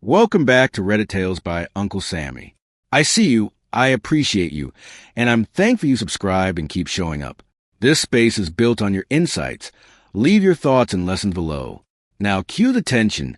Welcome back to Reddit Tales by Uncle Sammy. I see you, I appreciate you, and I'm thankful you subscribe and keep showing up. This space is built on your insights. Leave your thoughts and lessons below. Now cue the tension.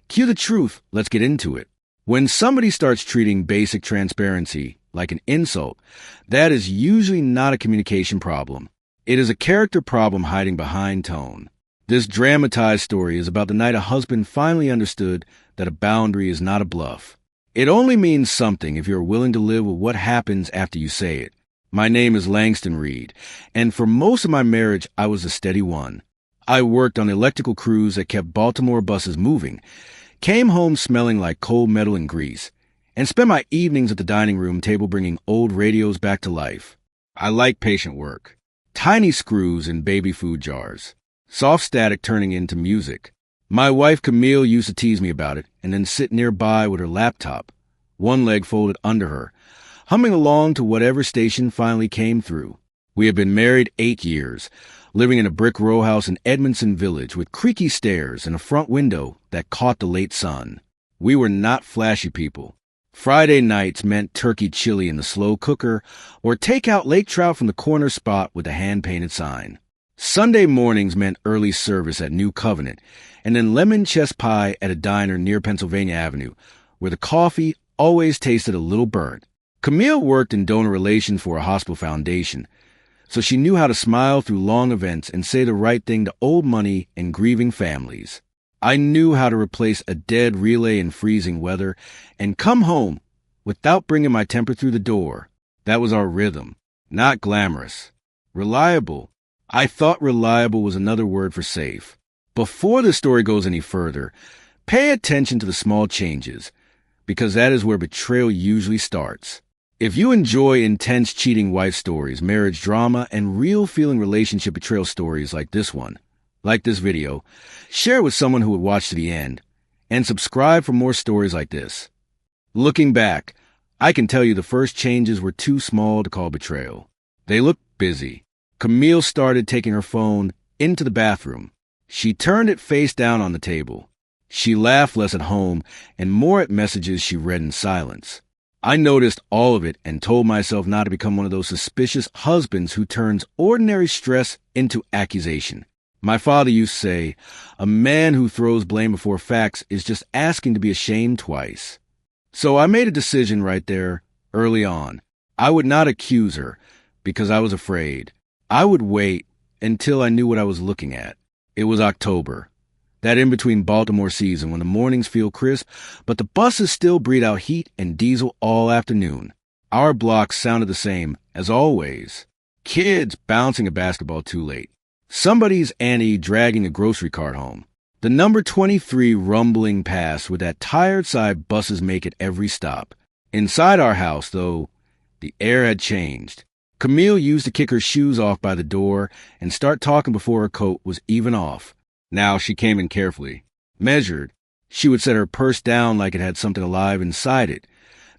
Cue the truth. Let's get into it. When somebody starts treating basic transparency like an insult, that is usually not a communication problem. It is a character problem hiding behind tone. This dramatized story is about the night a husband finally understood that a boundary is not a bluff. It only means something if you're willing to live with what happens after you say it. My name is Langston Reed, and for most of my marriage, I was a steady one. I worked on electrical crews that kept Baltimore buses moving, came home smelling like cold metal and grease, and spent my evenings at the dining room table bringing old radios back to life. I like patient work. Tiny screws in baby food jars. Soft static turning into music. My wife Camille used to tease me about it and then sit nearby with her laptop, one leg folded under her, humming along to whatever station finally came through. We had been married 8 years, living in a brick row house in Edmondson Village with creaky stairs and a front window that caught the late sun. We were not flashy people. Friday nights meant turkey chili in the slow cooker or take out lake trout from the corner spot with a hand-painted sign. Sunday mornings meant early service at New Covenant and then lemon chess pie at a diner near Pennsylvania Avenue, where the coffee always tasted a little burnt. Camille worked in donor relations for a hospital foundation, so she knew how to smile through long events and say the right thing to old money and grieving families. I knew how to replace a dead relay in freezing weather and come home without bringing my temper through the door. That was our rhythm. Not glamorous. Reliable. I thought reliable was another word for safe. Before the story goes any further, pay attention to the small changes, because that is where betrayal usually starts. If you enjoy intense cheating wife stories, marriage drama, and real feeling relationship betrayal stories like this one, like this video, share it with someone who would watch to the end, and subscribe for more stories like this. Looking back, I can tell you the first changes were too small to call betrayal. They looked busy. Camille started taking her phone into the bathroom. She turned it face down on the table. She laughed less at home and more at messages she read in silence. I noticed all of it and told myself not to become one of those suspicious husbands who turns ordinary stress into accusation. My father used to say, a man who throws blame before facts is just asking to be ashamed twice. So I made a decision right there, early on. I would not accuse her because I was afraid. I would wait until I knew what I was looking at. It was October, that in-between Baltimore season when the mornings feel crisp, but the buses still breathe out heat and diesel all afternoon. Our blocks sounded the same, as always. Kids bouncing a basketball too late. Somebody's auntie dragging a grocery cart home. The number 23 rumbling past with that tired side buses make at every stop. Inside our house, though, the air had changed. Camille used to kick her shoes off by the door and start talking before her coat was even off. Now she came in carefully, measured. She would set her purse down like it had something alive inside it,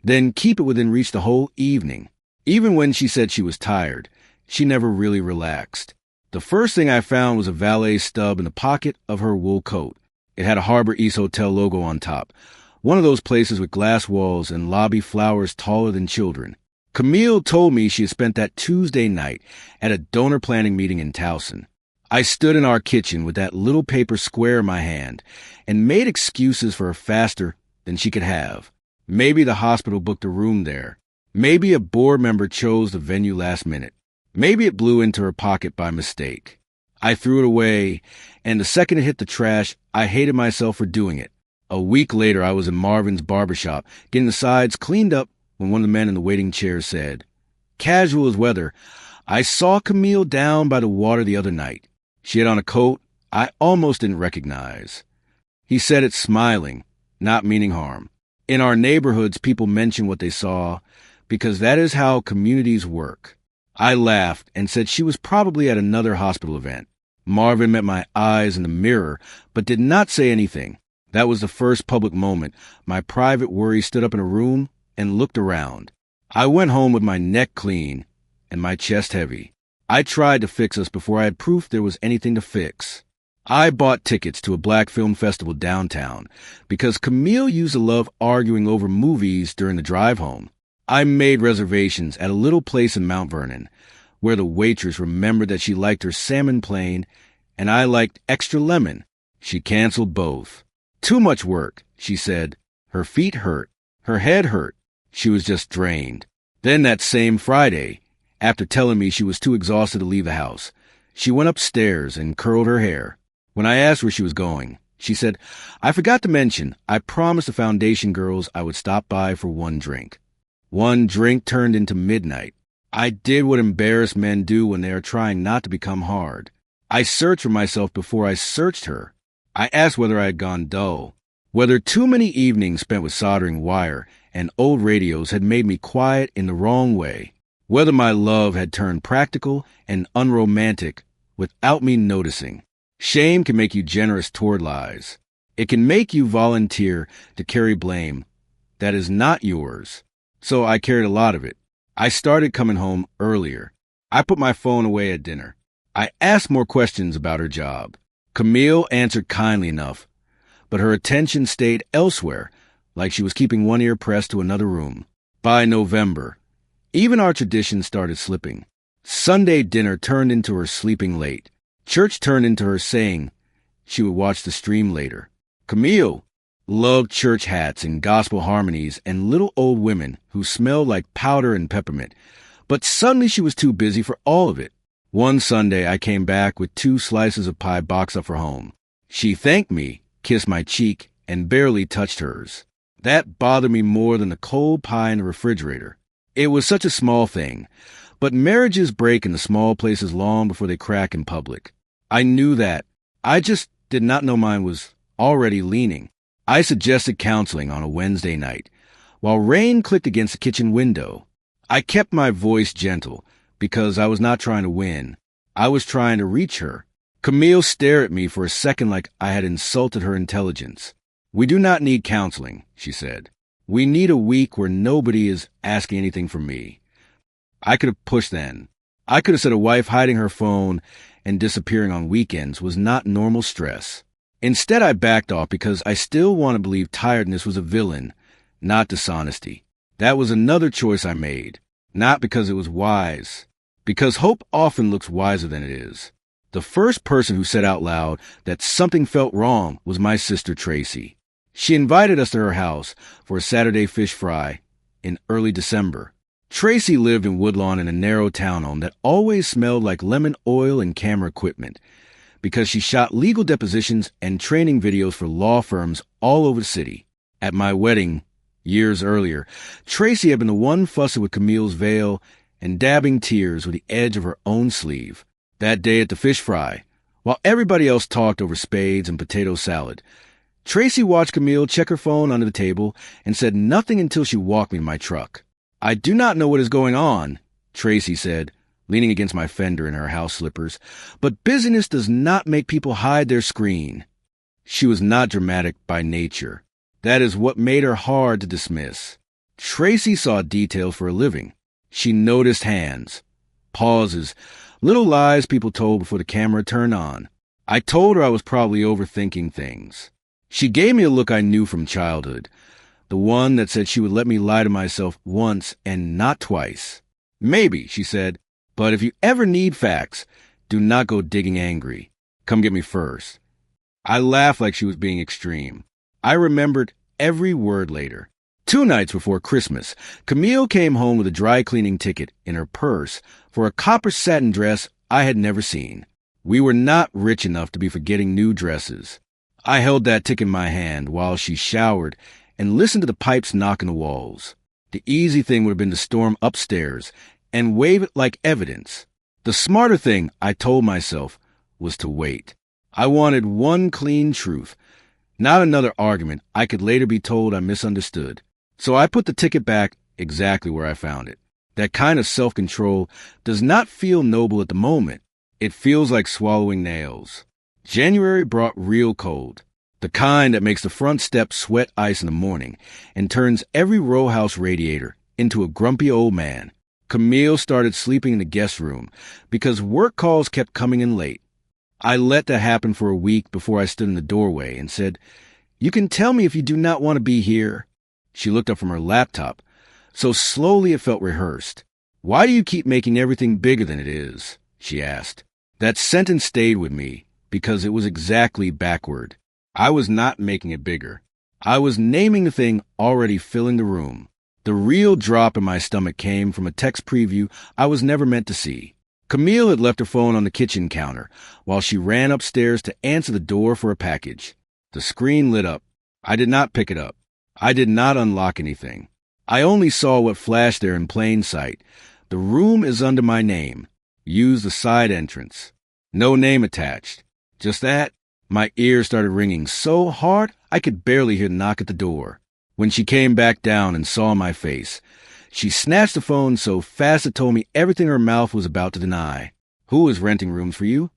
then keep it within reach the whole evening. Even when she said she was tired, she never really relaxed. The first thing I found was a valet stub in the pocket of her wool coat. It had a Harbor East Hotel logo on top, one of those places with glass walls and lobby flowers taller than children. Camille told me she had spent that Tuesday night at a donor planning meeting in Towson. I stood in our kitchen with that little paper square in my hand and made excuses for her faster than she could have. Maybe the hospital booked a room there. Maybe a board member chose the venue last minute. Maybe it blew into her pocket by mistake. I threw it away, and the second it hit the trash, I hated myself for doing it. A week later, I was in Marvin's barbershop, getting the sides cleaned up when one of the men in the waiting chair said, casual as weather, I saw Camille down by the water the other night. She had on a coat I almost didn't recognize. He said it smiling, not meaning harm. In our neighborhoods, people mention what they saw because that is how communities work. I laughed and said she was probably at another hospital event. Marvin met my eyes in the mirror, but did not say anything. That was the first public moment. My private worry stood up in a room and looked around. I went home with my neck clean and my chest heavy. I tried to fix us before I had proof there was anything to fix. I bought tickets to a black film festival downtown because Camille used to love arguing over movies during the drive home. I made reservations at a little place in Mount Vernon, where the waitress remembered that she liked her salmon plain and I liked extra lemon. She canceled both. Too much work, she said. Her feet hurt. Her head hurt. She was just drained. Then that same Friday, after telling me she was too exhausted to leave the house, she went upstairs and curled her hair. When I asked where she was going, she said, "I forgot to mention, I promised the foundation girls I would stop by for one drink." One drink turned into midnight. I did what embarrassed men do when they are trying not to become hard. I searched for myself before I searched her. I asked whether I had gone dull, whether too many evenings spent with soldering wire and old radios had made me quiet in the wrong way, whether my love had turned practical and unromantic without me noticing. Shame can make you generous toward lies. It can make you volunteer to carry blame that is not yours. So I carried a lot of it. I started coming home earlier. I put my phone away at dinner. I asked more questions about her job. Camille answered kindly enough, but her attention stayed elsewhere, like she was keeping one ear pressed to another room. By November, even our traditions started slipping. Sunday dinner turned into her sleeping late. Church turned into her saying she would watch the stream later. Camille loved church hats and gospel harmonies and little old women who smelled like powder and peppermint, but suddenly she was too busy for all of it. One Sunday I came back with 2 slices of pie boxed up for home. She thanked me, kissed my cheek, and barely touched hers. That bothered me more than the cold pie in the refrigerator. It was such a small thing, but marriages break in the small places long before they crack in public. I knew that. I just did not know mine was already leaning. I suggested counseling on a Wednesday night, while rain clicked against the kitchen window. I kept my voice gentle, because I was not trying to win. I was trying to reach her. Camille stared at me for a second like I had insulted her intelligence. "We do not need counseling," she said. "We need a week where nobody is asking anything from me." I could have pushed then. I could have said a wife hiding her phone and disappearing on weekends was not normal stress. Instead, I backed off because I still want to believe tiredness was a villain, not dishonesty. That was another choice I made, not because it was wise, because hope often looks wiser than it is. The first person who said out loud that something felt wrong was my sister Tracy. She invited us to her house for a Saturday fish fry in early December. Tracy lived in Woodlawn in a narrow townhome that always smelled like lemon oil and camera equipment because she shot legal depositions and training videos for law firms all over the city. At my wedding, years earlier, Tracy had been the one fussing with Camille's veil and dabbing tears with the edge of her own sleeve. That day at the fish fry, while everybody else talked over spades and potato salad, Tracy watched Camille check her phone under the table and said nothing until she walked me to my truck. "I do not know what is going on," Tracy said, leaning against my fender in her house slippers, "but busyness does not make people hide their screen." She was not dramatic by nature. That is what made her hard to dismiss. Tracy saw details for a living. She noticed hands, pauses, little lies people told before the camera turned on. I told her I was probably overthinking things. She gave me a look I knew from childhood, the one that said she would let me lie to myself once and not twice. "Maybe," she said, "but if you ever need facts, do not go digging angry. Come get me first." I laughed like she was being extreme. I remembered every word later. 2 nights before Christmas, Camille came home with a dry cleaning ticket in her purse for a copper satin dress I had never seen. We were not rich enough to be forgetting new dresses. I held that ticket in my hand while she showered and listened to the pipes knock in the walls. The easy thing would have been to storm upstairs and wave it like evidence. The smarter thing, I told myself, was to wait. I wanted one clean truth, not another argument I could later be told I misunderstood. So I put the ticket back exactly where I found it. That kind of self-control does not feel noble at the moment. It feels like swallowing nails. January brought real cold, the kind that makes the front steps sweat ice in the morning and turns every row house radiator into a grumpy old man. Camille started sleeping in the guest room because work calls kept coming in late. I let that happen for a week before I stood in the doorway and said, "You can tell me if you do not want to be here." She looked up from her laptop, so slowly it felt rehearsed. "Why do you keep making everything bigger than it is?" she asked. That sentence stayed with me because it was exactly backward. I was not making it bigger. I was naming the thing already filling the room. The real drop in my stomach came from a text preview I was never meant to see. Camille had left her phone on the kitchen counter while she ran upstairs to answer the door for a package. The screen lit up. I did not pick it up. I did not unlock anything. I only saw what flashed there in plain sight. The room is under my name. Use the side entrance. No name attached. Just that. My ears started ringing so hard I could barely hear the knock at the door. When she came back down and saw my face, she snatched the phone so fast it told me everything her mouth was about to deny. "Who is renting rooms for you?"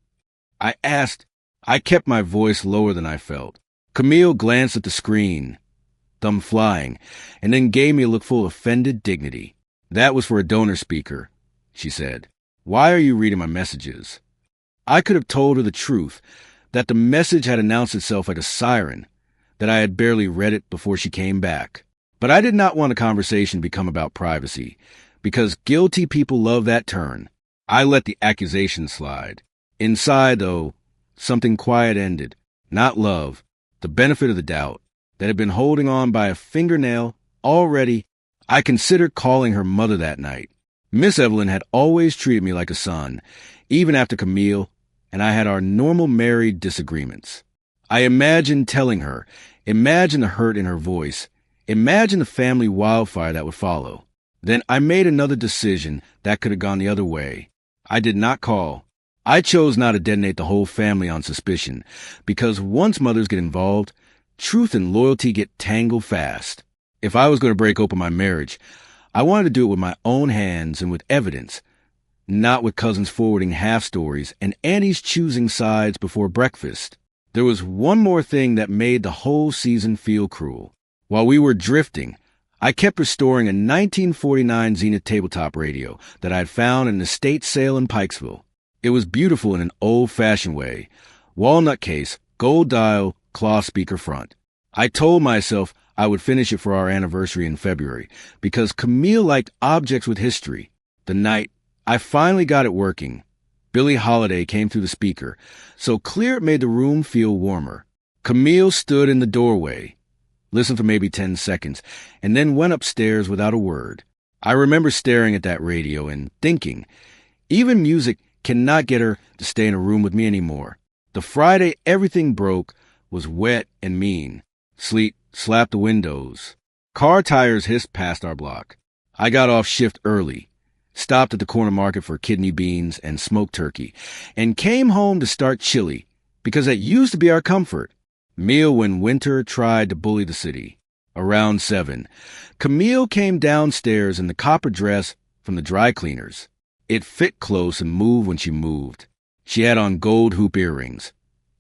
I asked. I kept my voice lower than I felt. Camille glanced at the screen, thumb flying, and then gave me a look full of offended dignity. "That was for a donor speaker," she said. "Why are you reading my messages?" I could have told her the truth, that the message had announced itself like a siren, that I had barely read it before she came back. But I did not want the conversation to become about privacy, because guilty people love that turn. I let the accusation slide. Inside, though, something quiet ended. Not love, the benefit of the doubt, that had been holding on by a fingernail already. I considered calling her mother that night. Miss Evelyn had always treated me like a son, even after Camille and I had our normal married disagreements. I imagined telling her, imagine the hurt in her voice, imagine the family wildfire that would follow. Then I made another decision that could have gone the other way. I did not call. I chose not to detonate the whole family on suspicion, because once mothers get involved, truth and loyalty get tangled fast. If I was going to break open my marriage, I wanted to do it with my own hands and with evidence, not with cousins forwarding half-stories and aunties choosing sides before breakfast. There was one more thing that made the whole season feel cruel. While we were drifting, I kept restoring a 1949 Zenith tabletop radio that I had found in an estate sale in Pikesville. It was beautiful in an old-fashioned way. Walnut case, gold dial, cloth speaker front. I told myself I would finish it for our anniversary in February because Camille liked objects with history. The night I finally got it working, Billie Holiday came through the speaker, so clear it made the room feel warmer. Camille stood in the doorway, listened for maybe 10 seconds, and then went upstairs without a word. I remember staring at that radio and thinking, even music cannot get her to stay in a room with me anymore. The Friday everything broke was wet and mean. Sleet slapped the windows. Car tires hissed past our block. I got off shift early, stopped at the corner market for kidney beans and smoked turkey, and came home to start chili, because that used to be our comfort. Meal when winter tried to bully the city. Around 7, Camille came downstairs in the copper dress from the dry cleaners. It fit close and moved when she moved. She had on gold hoop earrings,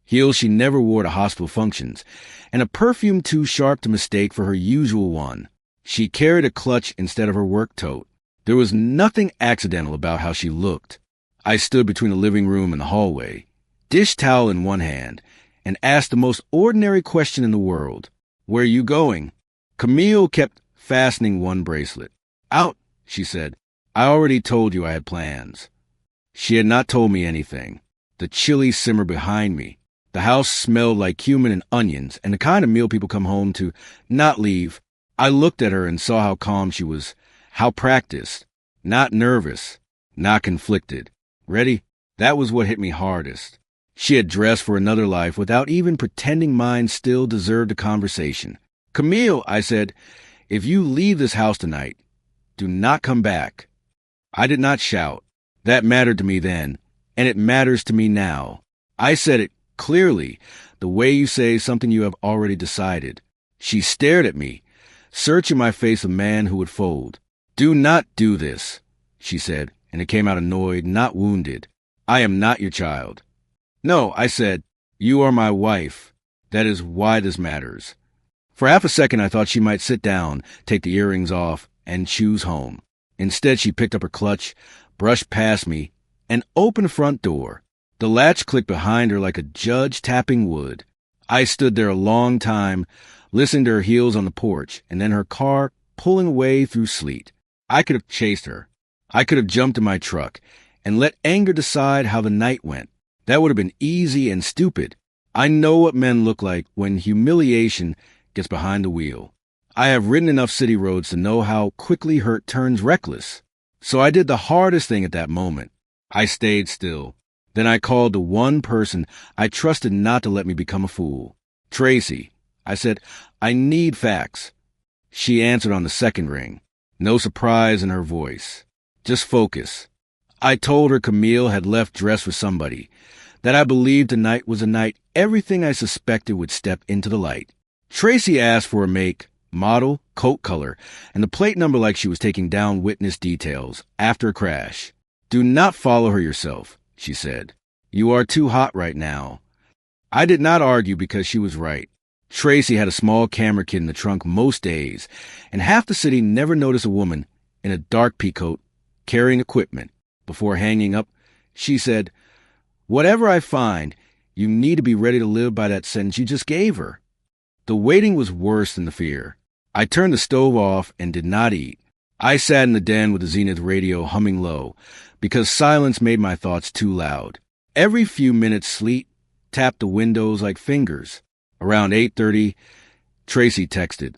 heels she never wore to hospital functions, and a perfume too sharp to mistake for her usual one. She carried a clutch instead of her work tote. There was nothing accidental about how she looked. I stood between the living room and the hallway, dish towel in one hand, and asked the most ordinary question in the world. "Where are you going?" Camille kept fastening one bracelet. "Out," she said. "I already told you I had plans." She had not told me anything. The chili simmered behind me. The house smelled like cumin and onions, and the kind of meal people come home to not leave. I looked at her and saw how calm she was, how practiced, not nervous, not conflicted. Ready? That was what hit me hardest. She had dressed for another life without even pretending mine still deserved a conversation. "Camille," I said, "if you leave this house tonight, do not come back." I did not shout. That mattered to me then, and it matters to me now. I said it clearly, the way you say something you have already decided. She stared at me, searching my face a man who would fold. "Do not do this," she said, and it came out annoyed, not wounded. "I am not your child." "No," I said, "you are my wife. That is why this matters." For half a second I thought she might sit down, take the earrings off, and choose home. Instead she picked up her clutch, brushed past me, and opened the front door. The latch clicked behind her like a judge tapping wood. I stood there a long time, listening to her heels on the porch, and then her car pulling away through sleet. I could have chased her. I could have jumped in my truck and let anger decide how the night went. That would have been easy and stupid. I know what men look like when humiliation gets behind the wheel. I have ridden enough city roads to know how quickly hurt turns reckless. So I did the hardest thing at that moment. I stayed still. Then I called the one person I trusted not to let me become a fool. Tracy. I said, I need facts. She answered on the second ring. No surprise in her voice. Just focus. I told her Camille had left dressed for somebody, that I believed tonight was a night everything I suspected would step into the light. Tracy asked for a make, model, coat color, and the plate number like she was taking down witness details after a crash. Do not follow her yourself, she said. You are too hot right now. I did not argue because she was right. Tracy had a small camera kit in the trunk most days, and half the city never noticed a woman in a dark peacoat carrying equipment. Before hanging up, she said, Whatever I find, you need to be ready to live by that sentence you just gave her. The waiting was worse than the fear. I turned the stove off and did not eat. I sat in the den with the Zenith radio humming low, because silence made my thoughts too loud. Every few minutes, sleet tapped the windows like fingers. Around 8:30, Tracy texted.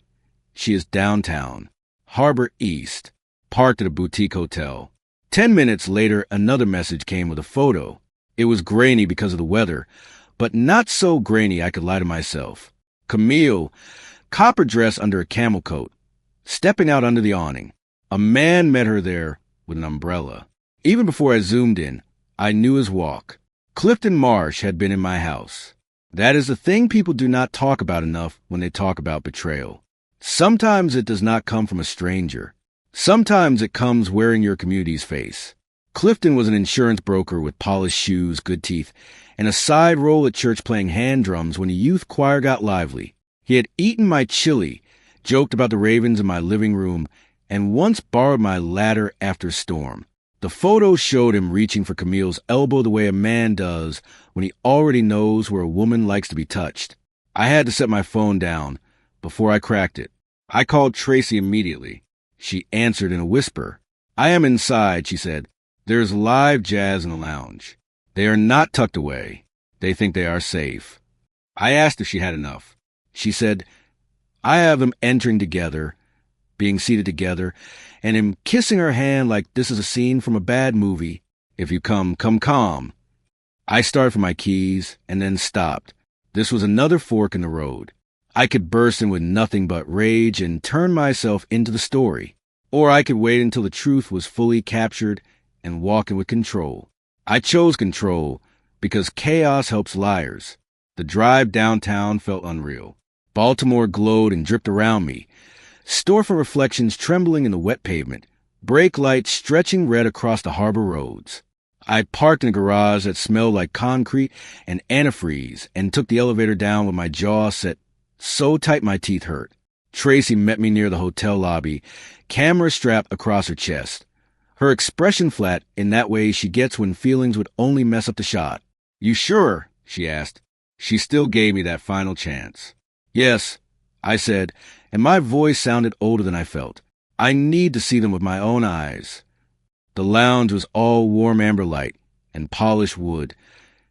She is downtown, Harbor East, parked at a boutique hotel. 10 minutes later, another message came with a photo. It was grainy because of the weather, but not so grainy I could lie to myself. Camille, copper dress under a camel coat, stepping out under the awning. A man met her there with an umbrella. Even before I zoomed in, I knew his walk. Clifton Marsh had been in my house. That is the thing people do not talk about enough when they talk about betrayal. Sometimes it does not come from a stranger. Sometimes it comes wearing your community's face. Clifton was an insurance broker with polished shoes, good teeth, and a side role at church playing hand drums when the youth choir got lively. He had eaten my chili, joked about the ravens in my living room, and once borrowed my ladder after a storm. The photo showed him reaching for Camille's elbow the way a man does when he already knows where a woman likes to be touched. I had to set my phone down before I cracked it. I called Tracy immediately. She answered in a whisper. I am inside, she said. There's live jazz in the lounge. They are not tucked away. They think they are safe. I asked if she had enough. She said, I have them entering together, being seated together, and him kissing her hand like this is a scene from a bad movie. If you come calm. I started for my keys and then stopped. This was another fork in the road. I could burst in with nothing but rage and turn myself into the story. Or I could wait until the truth was fully captured and walk in with control. I chose control because chaos helps liars. The drive downtown felt unreal. Baltimore glowed and dripped around me. Storefront reflections trembling in the wet pavement. Brake lights stretching red across the harbor roads. I parked in a garage that smelled like concrete and antifreeze and took the elevator down with my jaw set so tight my teeth hurt. Tracy met me near the hotel lobby, camera strapped across her chest. Her expression flat in that way she gets when feelings would only mess up the shot. You sure? She asked. She still gave me that final chance. Yes, I said, and my voice sounded older than I felt. I need to see them with my own eyes. The lounge was all warm amber light and polished wood.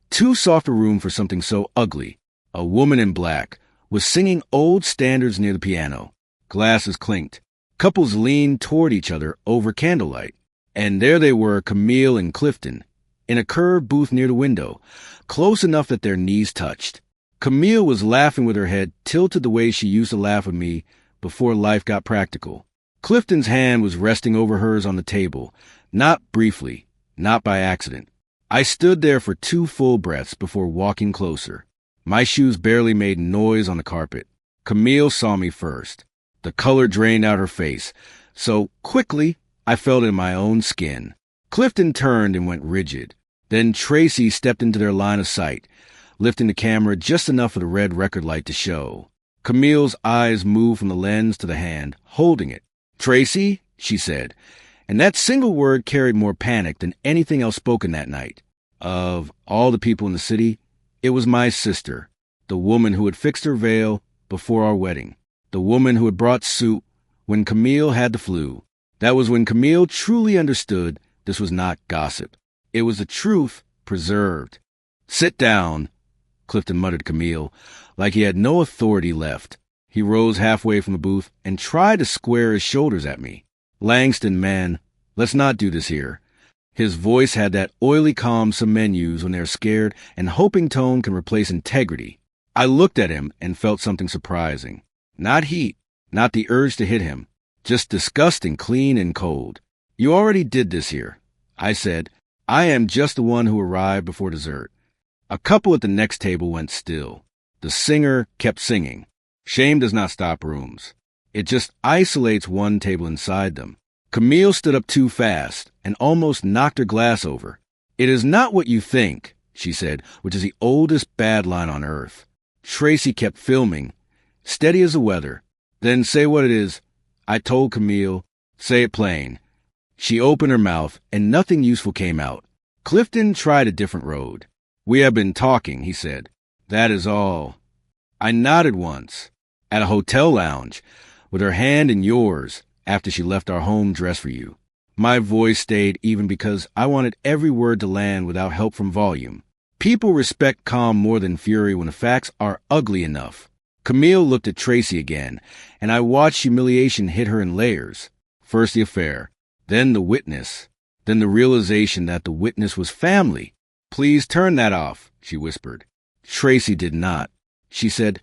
Too soft a room for something so ugly. A woman in black was singing old standards near the piano. Glasses clinked. Couples leaned toward each other over candlelight. And there they were, Camille and Clifton, in a curved booth near the window, close enough that their knees touched. Camille was laughing with her head tilted the way she used to laugh with me before life got practical. Clifton's hand was resting over hers on the table, not briefly, not by accident. I stood there for 2 full breaths before walking closer. My shoes barely made noise on the carpet. Camille saw me first. The color drained out her face, so quickly I felt it in my own skin. Clifton turned and went rigid. Then Tracy stepped into their line of sight, lifting the camera just enough for the red record light to show. Camille's eyes moved from the lens to the hand, holding it. Tracy, she said, and that single word carried more panic than anything else spoken that night. Of all the people in the city, it was my sister, the woman who had fixed her veil before our wedding, the woman who had brought soup when Camille had the flu. That was when Camille truly understood this was not gossip. It was the truth preserved. "Sit down," Clifton muttered to Camille, like he had no authority left. He rose halfway from the booth and tried to square his shoulders at me. "Langston, man, let's not do this here." His voice had that oily calm some men use when they're scared, and hoping tone can replace integrity. I looked at him and felt something surprising. Not heat, not the urge to hit him, just disgusting, clean and cold. "You already did this here," I said. "I am just the one who arrived before dessert." A couple at the next table went still. The singer kept singing. Shame does not stop rooms. It just isolates one table inside them. Camille stood up too fast and almost knocked her glass over. "It is not what you think," she said, which is the oldest bad line on earth. Tracy kept filming, steady as the weather. "Then say what it is." I told Camille, "Say it plain." She opened her mouth, and nothing useful came out. Clifton tried a different road. "We have been talking," he said. "That is all." I nodded once. "At a hotel lounge, with her hand in yours, after she left our home dress for you." My voice stayed even because I wanted every word to land without help from volume. People respect calm more than fury when the facts are ugly enough. Camille looked at Tracy again, and I watched humiliation hit her in layers. First the affair, then the witness, then the realization that the witness was family. "Please turn that off," she whispered. Tracy did not. She said,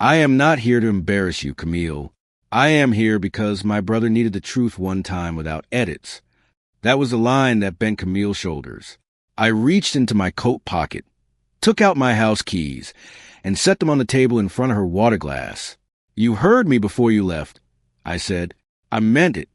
"I am not here to embarrass you, Camille. I am here because my brother needed the truth one time without edits." That was the line that bent Camille's shoulders. I reached into my coat pocket, took out my house keys, and set them on the table in front of her water glass. "You heard me before you left," I said. I meant it.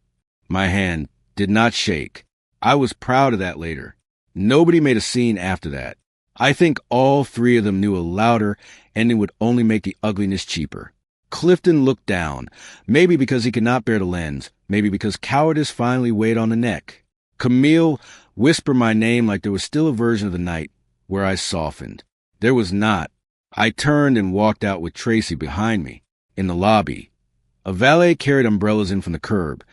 My hand did not shake. I was proud of that later. Nobody made a scene after that. I think all three of them knew a louder ending would only make the ugliness cheaper. Clifton looked down, maybe because he could not bear the lens, maybe because cowardice finally weighed on the neck. Camille whispered my name like there was still a version of the night where I softened. There was not. I turned and walked out with Tracy behind me. In the lobby, a valet carried umbrellas in from the curb,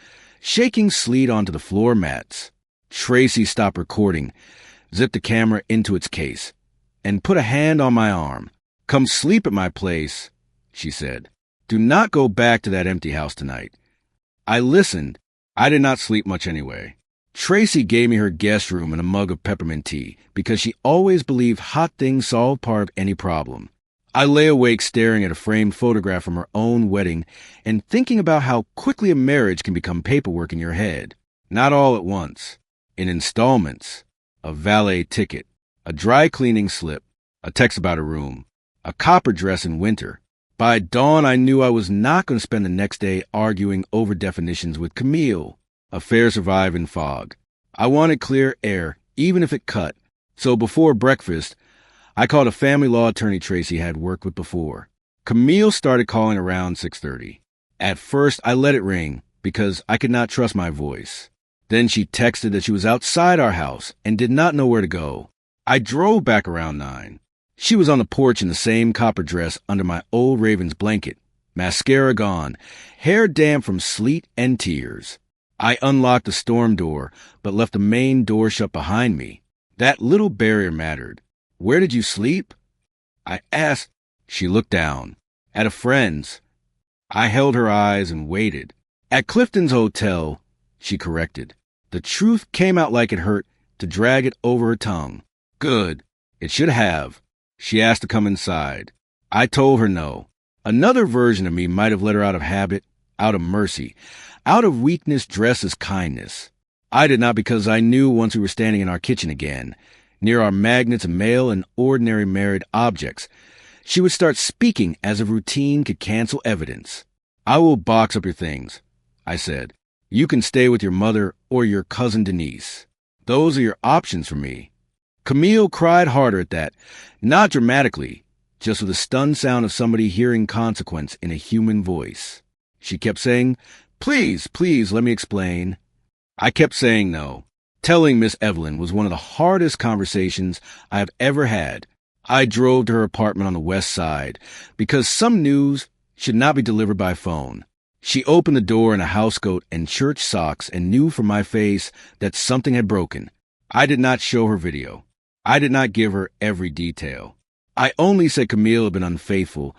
shaking sleet onto the floor mats. Tracy stopped recording, zipped the camera into its case, and put a hand on my arm. "Come sleep at my place," she said. "Do not go back to that empty house tonight." I listened. I did not sleep much anyway. Tracy gave me her guest room and a mug of peppermint tea because she always believed hot things solved part of any problem. I lay awake staring at a framed photograph from her own wedding and thinking about how quickly a marriage can become paperwork in your head. Not all at once. In installments. A valet ticket. A dry cleaning slip. A text about a room. A copper dress in winter. By dawn, I knew I was not going to spend the next day arguing over definitions with Camille. Affair survived in fog. I wanted clear air, even if it cut. So before breakfast, I called a family law attorney Tracy had worked with before. Camille started calling around 6:30. At first, I let it ring because I could not trust my voice. Then she texted that she was outside our house and did not know where to go. I drove back around 9. She was on the porch in the same copper dress under my old Raven's blanket, mascara gone, hair damp from sleet and tears. I unlocked the storm door, but left the main door shut behind me. That little barrier mattered. "Where did you sleep?" I asked. She looked down. "At a friend's." I held her eyes and waited. "At Clifton's hotel," she corrected. The truth came out like it hurt to drag it over her tongue. "Good. It should have." She asked to come inside. I told her no. Another version of me might have let her out of habit, out of mercy, out of weakness dressed as kindness. I did not because I knew once we were standing in our kitchen again, near our magnets of male and ordinary married objects, she would start speaking as if routine could cancel evidence. "I will box up your things," I said. "You can stay with your mother or your cousin Denise. Those are your options for me." Camille cried harder at that, not dramatically, just with the stunned sound of somebody hearing consequence in a human voice. She kept saying, "Please, please, let me explain." I kept saying no. Telling Miss Evelyn was one of the hardest conversations I have ever had. I drove to her apartment on the west side because some news should not be delivered by phone. She opened the door in a housecoat and church socks and knew from my face that something had broken. I did not show her video. I did not give her every detail. I only said Camille had been unfaithful.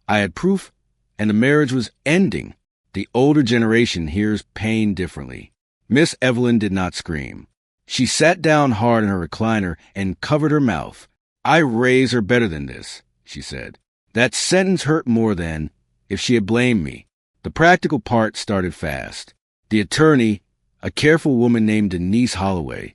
I had proof, and the marriage was ending. The older generation hears pain differently. Miss Evelyn did not scream. She sat down hard in her recliner and covered her mouth. I raised her better than this, she said. That sentence hurt more than if she had blamed me. The practical part started fast. The attorney, a careful woman named Denise Holloway,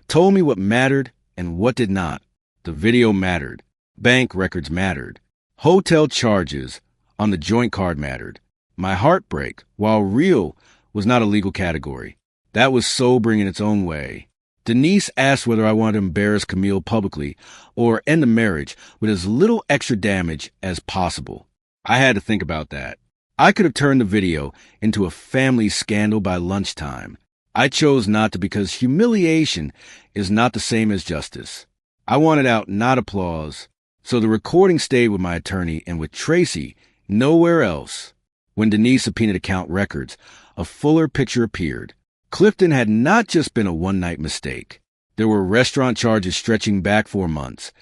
told me what mattered and what did not. The video mattered. Bank records mattered. Hotel charges on the joint card mattered. My heartbreak, while real, was not a legal category. That was sobering in its own way. Denise asked whether I wanted to embarrass Camille publicly or end the marriage with as little extra damage as possible. I had to think about that. I could have turned the video into a family scandal by lunchtime. I chose not to because humiliation is not the same as justice. I wanted out, not applause, so the recording stayed with my attorney and with Tracy, nowhere else. When Denise subpoenaed account records, a fuller picture appeared. Clifton had not just been a one-night mistake. There were restaurant charges stretching back 4 months,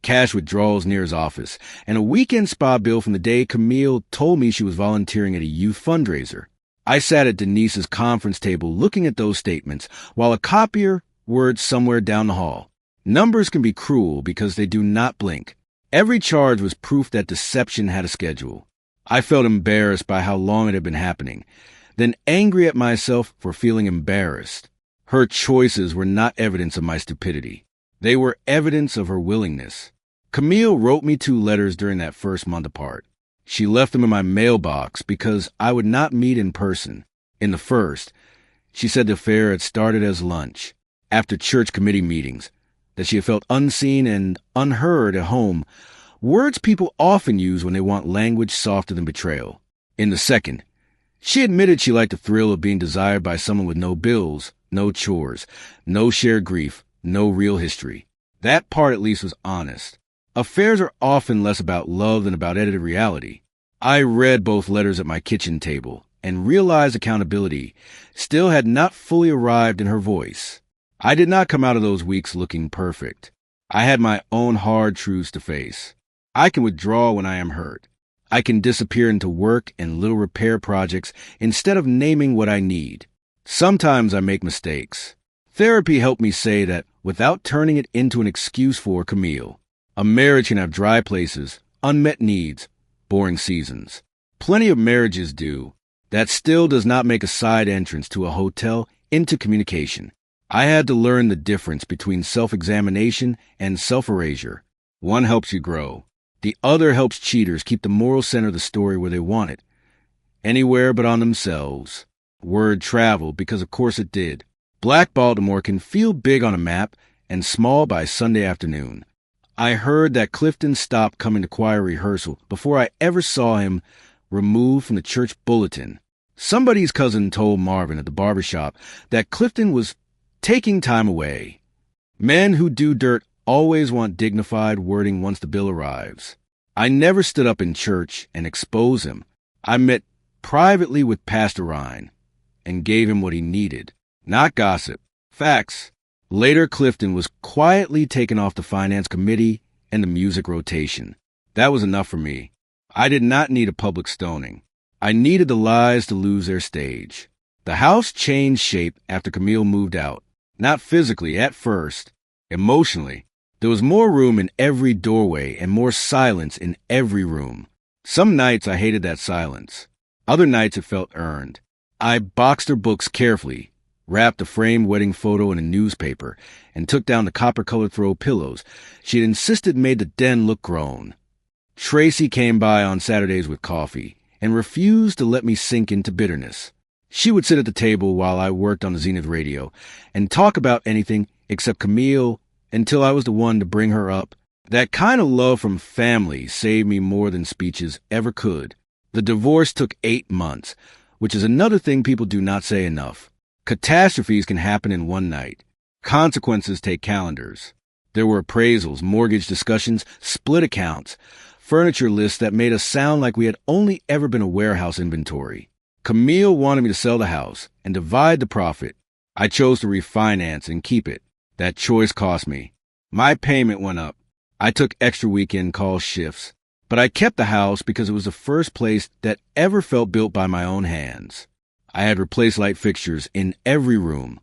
cash withdrawals near his office, and a weekend spa bill from the day Camille told me she was volunteering at a youth fundraiser. I sat at Denise's conference table looking at those statements while a copier whirred somewhere down the hall. Numbers can be cruel because they do not blink. Every charge was proof that deception had a schedule. I felt embarrassed by how long it had been happening, then angry at myself for feeling embarrassed. Her choices were not evidence of my stupidity. They were evidence of her willingness. Camille wrote me 2 letters during that first month apart. She left them in my mailbox because I would not meet in person. In the first, she said the affair had started as lunch, after church committee meetings, that she had felt unseen and unheard at home, words people often use when they want language softer than betrayal. In the second, she admitted she liked the thrill of being desired by someone with no bills, no chores, no shared grief, no real history. That part at least was honest. Affairs are often less about love than about edited reality. I read both letters at my kitchen table and realized accountability still had not fully arrived in her voice. I did not come out of those weeks looking perfect. I had my own hard truths to face. I can withdraw when I am hurt. I can disappear into work and little repair projects instead of naming what I need. Sometimes I make mistakes. Therapy helped me say that without turning it into an excuse for Camille. A marriage can have dry places, unmet needs, boring seasons. Plenty of marriages do. That still does not make a side entrance to a hotel into communication. I had to learn the difference between self-examination and self-erasure. One helps you grow. The other helps cheaters keep the moral center of the story where they want it. Anywhere but on themselves. Word traveled because of course it did. Black Baltimore can feel big on a map and small by Sunday afternoon. I heard that Clifton stopped coming to choir rehearsal before I ever saw him removed from the church bulletin. Somebody's cousin told Marvin at the barbershop that Clifton was taking time away. Men who do dirt always want dignified wording once the bill arrives. I never stood up in church and exposed him. I met privately with Pastor Ryan and gave him what he needed. Not gossip. Facts. Later, Clifton was quietly taken off the finance committee and the music rotation. That was enough for me. I did not need a public stoning. I needed the lies to lose their stage. The house changed shape after Camille moved out. Not physically at first. Emotionally. There was more room in every doorway and more silence in every room. Some nights I hated that silence. Other nights it felt earned. I boxed her books carefully, wrapped a framed wedding photo in a newspaper, and took down the copper-colored throw pillows she had insisted made the den look grown. Tracy came by on Saturdays with coffee and refused to let me sink into bitterness. She would sit at the table while I worked on the Zenith radio and talk about anything except Camille until I was the one to bring her up. That kind of love from family saved me more than speeches ever could. The divorce took 8 months, which is another thing people do not say enough. Catastrophes can happen in one night. Consequences take calendars. There were appraisals, mortgage discussions, split accounts, furniture lists that made us sound like we had only ever been a warehouse inventory. Camille wanted me to sell the house and divide the profit. I chose to refinance and keep it. That choice cost me. My payment went up. I took extra weekend call shifts. But I kept the house because it was the first place that ever felt built by my own hands. I had replaced light fixtures in every room,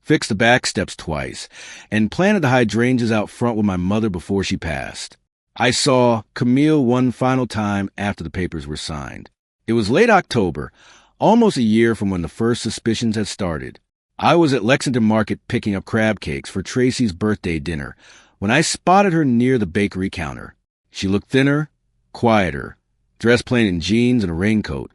fixed the back steps twice, and planted the hydrangeas out front with my mother before she passed. I saw Camille one final time after the papers were signed. It was late October, almost a year from when the first suspicions had started. I was at Lexington Market picking up crab cakes for Tracy's birthday dinner when I spotted her near the bakery counter. She looked thinner, quieter, dressed plain in jeans and a raincoat,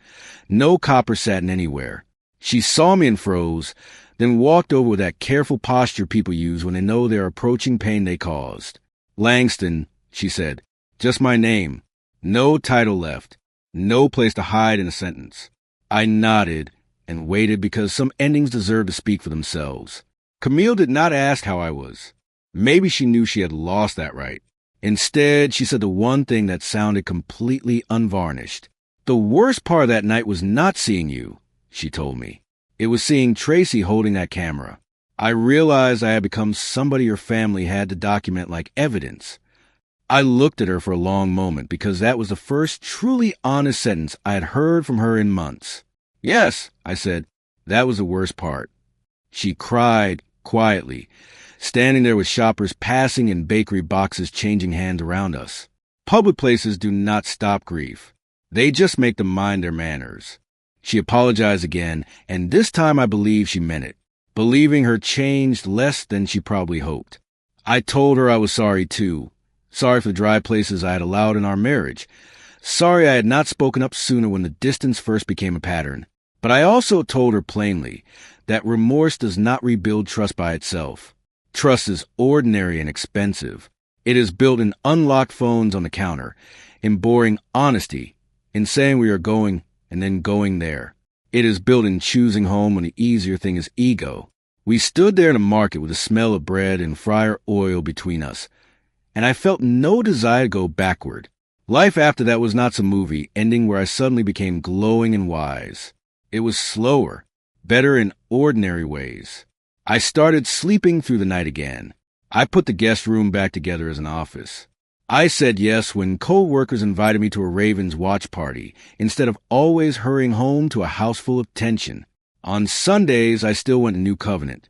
no copper satin anywhere. She saw me and froze, then walked over with that careful posture people use when they know they're approaching pain they caused. "Langston," she said, "just my name. No title left. No place to hide in a sentence." I nodded and waited because some endings deserve to speak for themselves. Camille did not ask how I was. Maybe she knew she had lost that right. Instead, she said the one thing that sounded completely unvarnished. "The worst part of that night was not seeing you," she told me. "It was seeing Tracy holding that camera. I realized I had become somebody your family had to document like evidence." I looked at her for a long moment because that was the first truly honest sentence I had heard from her in months. "Yes," I said, "that was the worst part." She cried quietly, standing there with shoppers passing and bakery boxes changing hands around us. Public places do not stop grief. They just make them mind their manners. She apologized again, and this time I believe she meant it, believing her changed less than she probably hoped. I told her I was sorry too. Sorry for the dry places I had allowed in our marriage. Sorry I had not spoken up sooner when the distance first became a pattern. But I also told her plainly that remorse does not rebuild trust by itself. Trust is ordinary and expensive. It is built in unlocked phones on the counter, in boring honesty, in saying we are going and then going there. It is built in choosing home when the easier thing is ego. We stood there in the market with the smell of bread and fryer oil between us, and I felt no desire to go backward. Life after that was not some movie ending where I suddenly became glowing and wise. It was slower, better in ordinary ways. I started sleeping through the night again. I put the guest room back together as an office. I said yes when co-workers invited me to a Ravens watch party instead of always hurrying home to a house full of tension. On Sundays, I still went to New Covenant,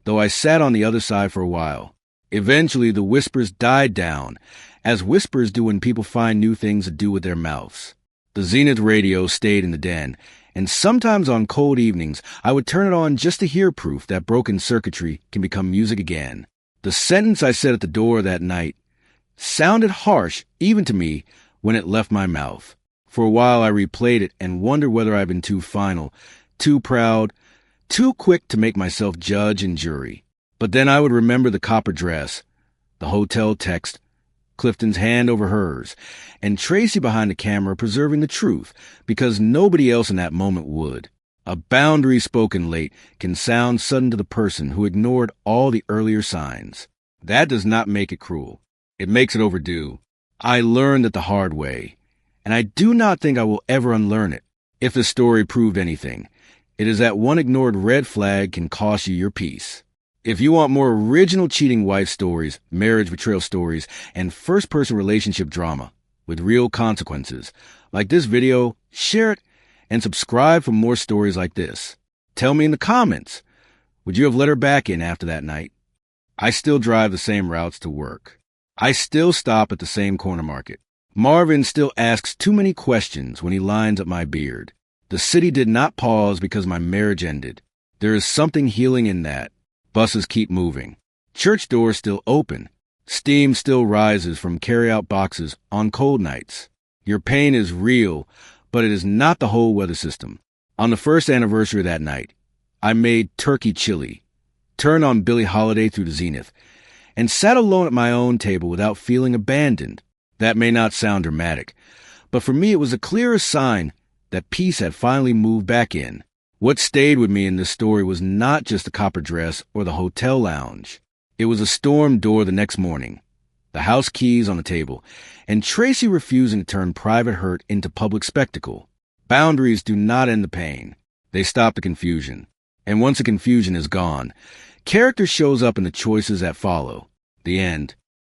though I sat on the other side for a while. Eventually, the whispers died down, as whispers do when people find new things to do with their mouths. The Zenith radio stayed in the den, and sometimes on cold evenings, I would turn it on just to hear proof that broken circuitry can become music again. The sentence I said at the door that night sounded harsh, even to me, when it left my mouth. For a while, I replayed it and wondered whether I'd been too final, too proud, too quick to make myself judge and jury. But then I would remember the copper dress, the hotel text, Clifton's hand over hers, and Tracy behind the camera preserving the truth, because nobody else in that moment would. A boundary spoken late can sound sudden to the person who ignored all the earlier signs. That does not make it cruel. It makes it overdue. I learned it the hard way, and I do not think I will ever unlearn it. If the story proved anything, it is that one ignored red flag can cost you your peace. If you want more original cheating wife stories, marriage betrayal stories, and first-person relationship drama with real consequences, like this video, share it and subscribe for more stories like this. Tell me in the comments, would you have let her back in after that night? I still drive the same routes to work. I still stop at the same corner market. Marvin still asks too many questions when he lines up my beard. The city did not pause because my marriage ended. There is something healing in that. Buses keep moving. Church doors still open. Steam still rises from carry-out boxes on cold nights. Your pain is real, but it is not the whole weather system. On the first anniversary of that night, I made turkey chili, turned on Billie Holiday through the Zenith, and sat alone at my own table without feeling abandoned. That may not sound dramatic, but for me it was a clearer sign that peace had finally moved back in. What stayed with me in this story was not just the copper dress or the hotel lounge. It was a storm door the next morning, the house keys on the table, and Tracy refusing to turn private hurt into public spectacle. Boundaries do not end the pain. They stop the confusion. And once the confusion is gone, character shows up in the choices that follow. The end.